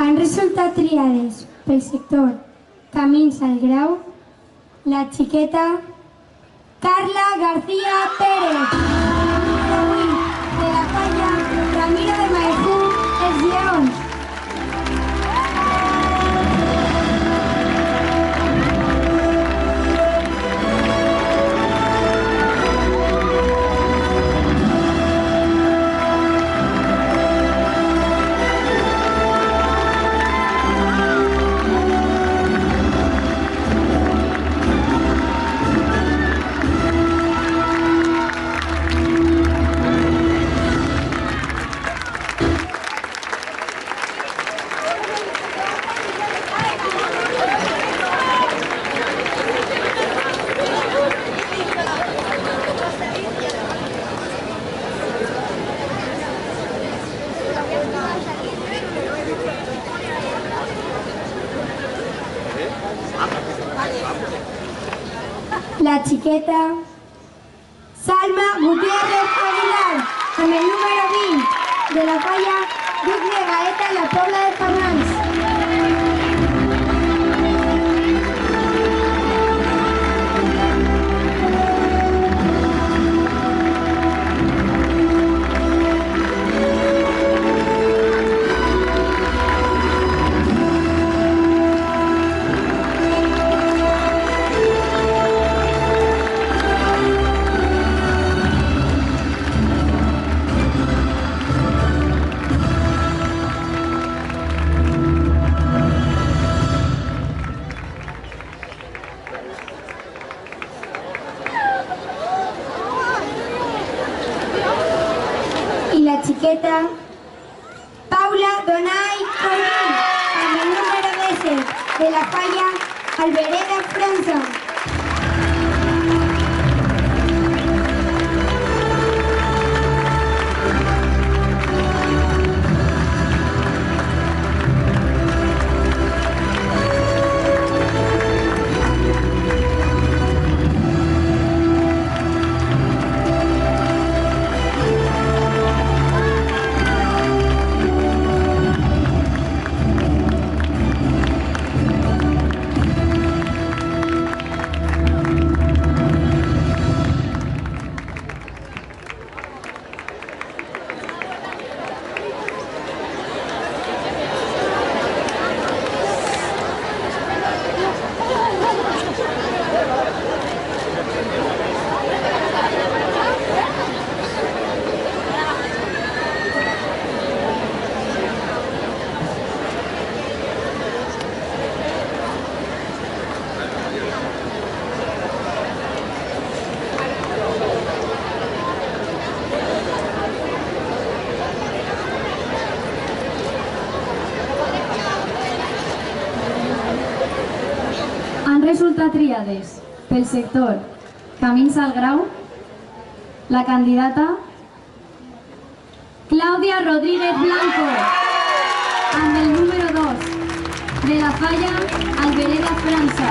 Han resultat triades pel sector Camins al Grau, la xiqueta Carla García Pérez, de la falla Ramiro de Maezú, Els Lleons. La xiqueta Salma Gutiérrez Aguilar, amb el número 20, de la falla Duc de Gaeta, la Pobla de Farnals. Xiqueta Paula Donay Corín, amb el número 10, de la falla Albereda, França. Resultat triades pel sector Camins al Grau, la candidata Clàudia Rodríguez Blanco, amb el número 2, de la falla Albereda, França.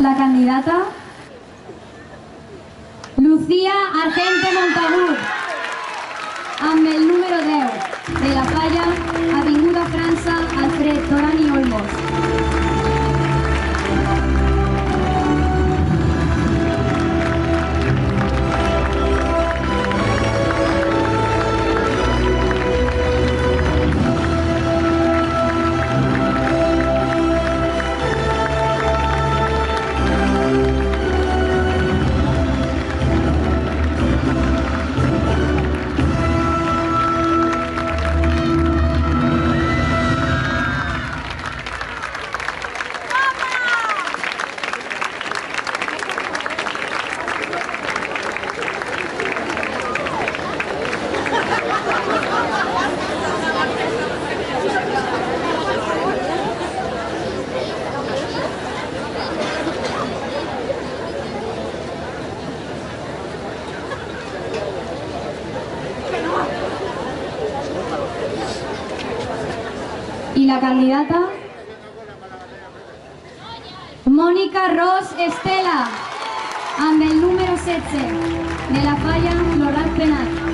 La candidata Lucía Argente Montagut, amb el número 10, de la falla Avinguda França, Alfred Torani Olmos. I la candidata? Mònica Ros Estela, amb el número 16, de la Falla Florat Penat.